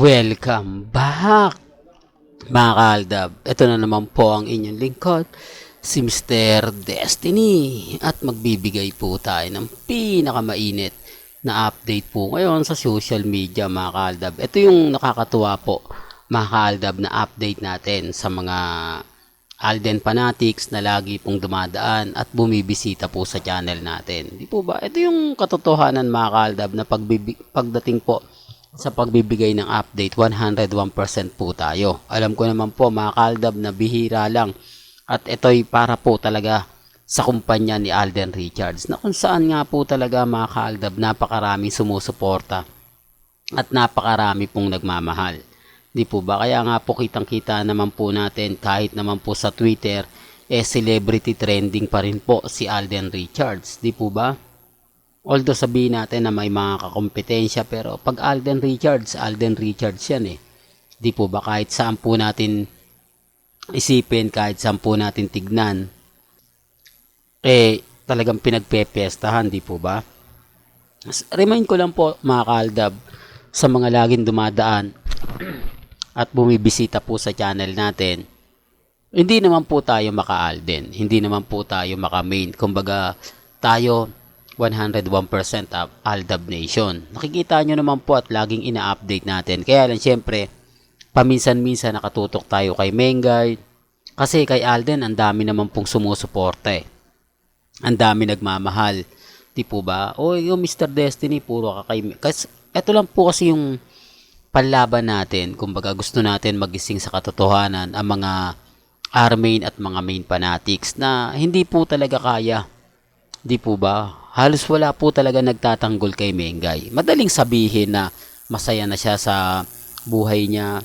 Welcome back mga kaaldab. Ito na naman po ang inyong lingkod, si Mr. Destiny. At magbibigay po tayo ng pinakamainit na update po ngayon sa social media mga kaaldab. Ito yung nakakatuwa po mga kaaldab na update natin sa mga Alden fanatics na lagi pong dumadaan at bumibisita po sa channel natin. Di po ba? Ito yung katotohanan mga kaaldab na pagdating po sa pagbibigay ng update, 101% po tayo. Alam ko naman po mga kaaldab na bihira lang at ito'y para po talaga sa kumpanya ni Alden Richards na kung saan nga po talaga mga kaaldab napakaraming sumusuporta at napakarami pong nagmamahal. Di po ba? Kaya nga po kitang-kita naman po natin kahit naman po sa Twitter celebrity trending pa rin po si Alden Richards. Di po ba? Although sabihin natin na may mga kakompetensya pero pag Alden Richards yan eh. Di po ba kahit saan po natin isipin, kahit saan po natin tignan, talagang pinagpepestahan, di po ba? Remind ko lang po mga kaaldab sa mga laging dumadaan at bumibisita po sa channel natin, hindi naman po tayo maka-Alden, hindi naman po tayo maka-main. Kumbaga tayo 101% of Aldab Nation. Nakikita nyo naman po at laging ina-update natin. Kaya lang syempre, paminsan-minsan nakatutok tayo kay Mengay. Kasi kay Alden, ang dami naman pong sumusuporta eh. Ang dami nagmamahal. Di po ba? O yung Mr. Destiny, puro ka kay... Kasi ito lang po kasi yung panlaban natin. Kumbaga gusto natin magising sa katotohanan ang mga R-main at mga main fanatics na hindi po talaga kaya. Di po ba? Halos wala po talaga nagtatanggol kay Mengay. Madaling sabihin na masaya na siya sa buhay niya,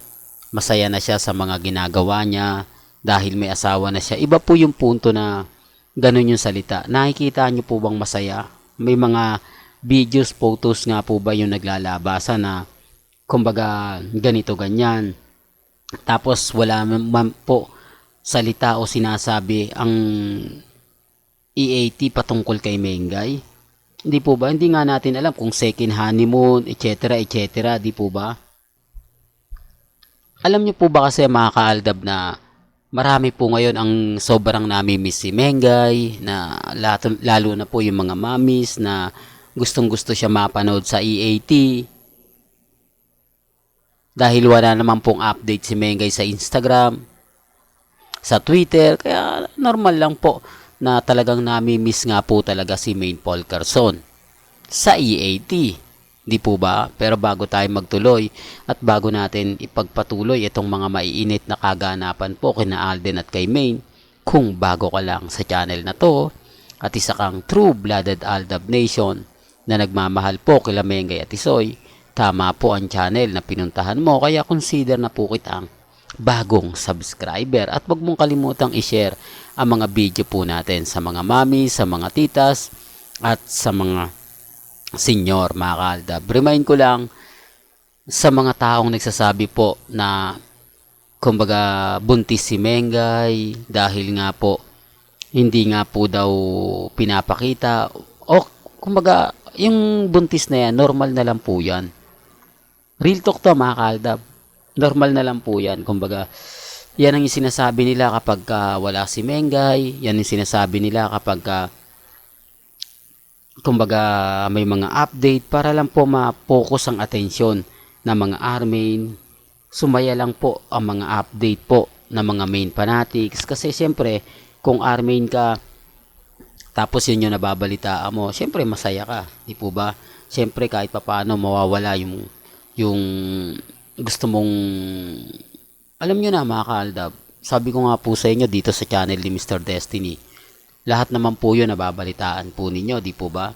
masaya na siya sa mga ginagawa niya dahil may asawa na siya. Iba po yung punto na ganun yung salita. Nakikita niyo po bang masaya? May mga videos, photos nga po ba yung naglalabasan na kumbaga ganito ganyan. Tapos wala man po salita o sinasabi ang EAT patungkol kay Mengay. Hindi po ba? Hindi nga natin alam kung second honeymoon, etc. etc. Di po ba? Alam niyo po ba kasi mga kaaldab na marami po ngayon ang sobrang nami-miss si Mengay, na lalo na po yung mga mamis na gustong gusto siya mapanood sa EAT. Dahil wala naman pong update si Mengay sa Instagram, sa Twitter, kaya normal lang po na talagang nami-miss nga po talaga si Main Paul Carson sa EAT. Di po ba? Pero bago tayo magtuloy at bago natin ipagpatuloy itong mga maiinit na kaganapan po kina Alden at kay Main, kung bago ka lang sa channel na to at isa kang true-blooded Aldab Nation na nagmamahal po kila Mengay at Isoy, tama po ang channel na pinuntahan mo, kaya consider na po kitang bagong subscriber at wag mong kalimutang i-share ang mga video po natin sa mga mami, sa mga titas at sa mga senior mga kaaldab. Remind ko lang sa mga taong nagsasabi po na kumbaga buntis si Mengay dahil nga po hindi nga po daw pinapakita o kumbaga yung buntis na yan, normal na lang po yan. Real talk to mga kaaldab. Normal na lang po yan. Kumbaga, yan ang sinasabi nila kapag wala si Mengay. Yan ang sinasabi nila kapag kumbaga may mga update para lang po ma-focus ang atensyon ng mga R-main. Sumaya lang po ang mga update po ng mga main fanatics. Kasi siyempre, kung R-main ka, tapos yun yung nababalitaan mo, siyempre masaya ka. Di po ba? Siyempre kahit papaano mawawala yung gusto mong, alam nyo na mga kaaldab, sabi ko nga po sa inyo dito sa channel ni Mr. Destiny, lahat naman po yun nababalitaan po ninyo, di po ba?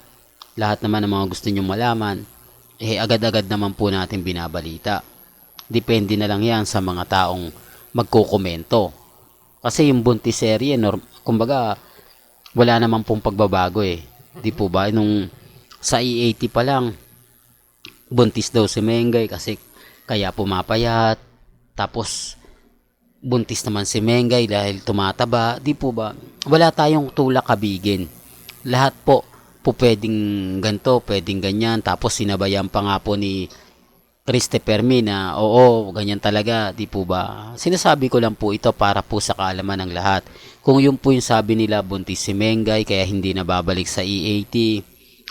Lahat naman ng mga gusto nyo malaman, agad-agad naman po natin binabalita. Depende na lang yan sa mga taong magkukomento. Kasi yung buntis serye, kumbaga, wala naman pong pagbabago eh. Di po ba? Nung sa EAT pa lang, buntis daw si Mengay kasi kaya pumapayat, tapos buntis naman si Mengay dahil tumataba, di po ba? Wala tayong tulak kabigin. Lahat po pwedeng ganito, pwedeng ganyan, tapos sinabayan pa nga po ni Christopher Me na oo, ganyan talaga, di po ba? Sinasabi ko lang po ito para po sa kaalaman ng lahat. Kung yun po yung sabi nila, buntis si Mengay kaya hindi na babalik sa EAT,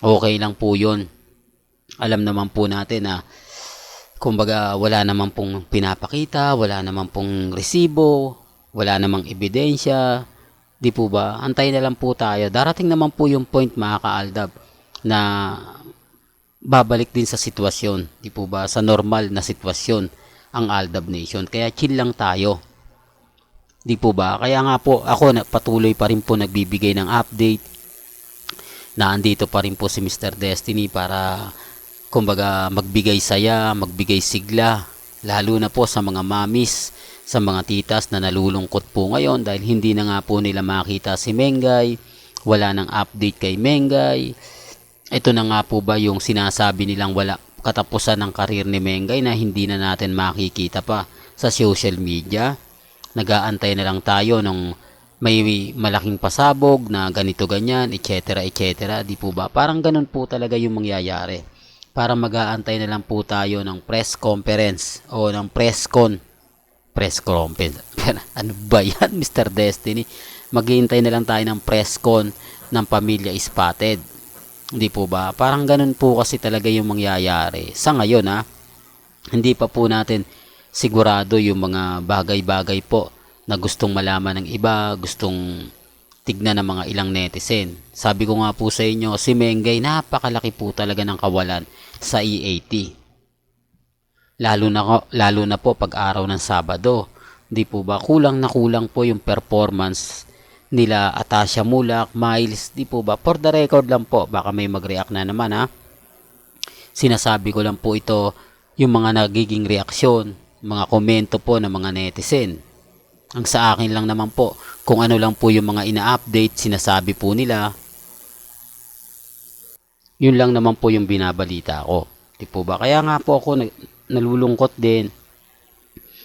okay lang po yun. Alam naman po natin na kumbaga wala naman pong pinapakita, wala naman pong resibo, wala namang ebidensya, di po ba? Antay na lang po tayo. Darating naman po yung point mga kaaldab na babalik din sa sitwasyon, di po ba, sa normal na sitwasyon ang Aldab Nation. Kaya chill lang tayo, di po ba? Kaya nga po ako patuloy pa rin po nagbibigay ng update na andito pa rin po si Mr. Destiny para kumbaga magbigay saya, magbigay sigla, lalo na po sa mga mamis, sa mga titas na nalulungkot po ngayon dahil hindi na nga po nila makita si Mengay, wala nang update kay Mengay. Ito na nga po ba yung sinasabi nilang wala katapusan ng karir ni Mengay na hindi na natin makikita pa sa social media. Nag-aantay na lang tayo ng may malaking pasabog na ganito ganyan, etc. etc. Di po ba? Parang ganun po talaga yung mangyayari. Para mag-aantay na lang po tayo ng press conference o ng press conference. Ano ba yan, Mr. Destiny? Maghihintay na lang tayo ng press con ng Pamilya Spotted. Hindi po ba? Parang ganun po kasi talaga yung mangyayari. Sa ngayon hindi pa po natin sigurado yung mga bagay-bagay po na gustong malaman ng iba, gustong tignan ng mga ilang netizen. Sabi ko nga po sa inyo, si Mengay napakalaki po talaga ng kawalan sa EAT. Lalo na po pag araw ng Sabado. Hindi po ba? Kulang na kulang po yung performance nila Atasha Mulak, Miles, di po ba? For the record lang po, baka may mag-react na naman Sinasabi ko lang po ito, yung mga nagiging reaksyon, mga komento po ng mga netizen. Ang sa akin lang naman po, kung ano lang po yung mga ina-update, sinasabi po nila, yun lang naman po yung binabalita ko. Di po ba? Kaya nga po ako nalulungkot din.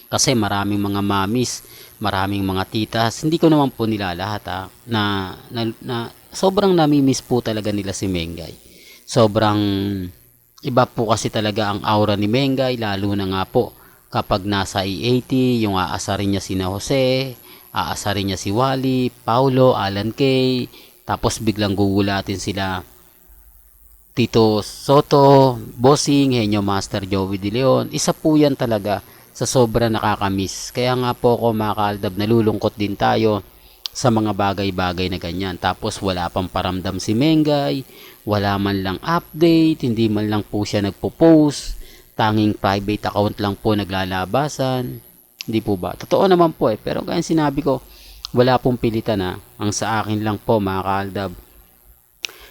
Kasi maraming mga mamis, maraming mga titas, hindi ko naman po nila lahat na sobrang namimiss po talaga nila si Mengay. Sobrang iba po kasi talaga ang aura ni Mengay, lalo na nga po kapag nasa E80, yung aasarin niya sina Jose, aasarin niya si Wally, Paulo, Alan Kay, tapos biglang gugulatin sila Tito Soto, Bossing, Henyo Master Joey De Leon. Isa po yan talaga sa sobra nakakamiss. Kaya nga po ako mga kaaldab, nalulungkot din tayo sa mga bagay-bagay na ganyan. Tapos wala pang paramdam si Mengay, wala man lang update, hindi man lang po siya nagpo-post, tanging private account lang po naglalabasan. Hindi po ba? Totoo naman po pero kaya sinabi ko, wala pong pilitan Ang sa akin lang po mga kaaldab,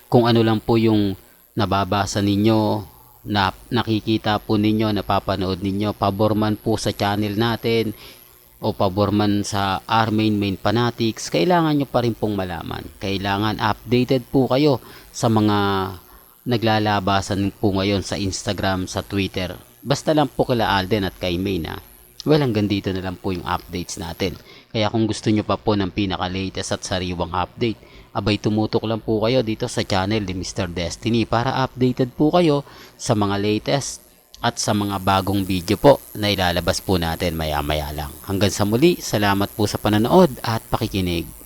kung ano lang po yung nababasa ninyo, na nakikita po ninyo, napapanood ninyo, pabor man po sa channel natin o pabor man sa our main fanatics, kailangan nyo pa rin pong malaman. Kailangan updated po kayo sa mga naglalabasan po ngayon sa Instagram, sa Twitter. Basta lang po kila Alden at kay May well, hanggang dito na lang po yung updates natin. Kaya kung gusto nyo pa po ng pinaka-latest at sariwang update, abay tumutok lang po kayo dito sa channel ni Mr. Destiny para updated po kayo sa mga latest at sa mga bagong video po na ilalabas po natin maya-maya lang. Hanggang sa muli, salamat po sa panonood at pakikinig.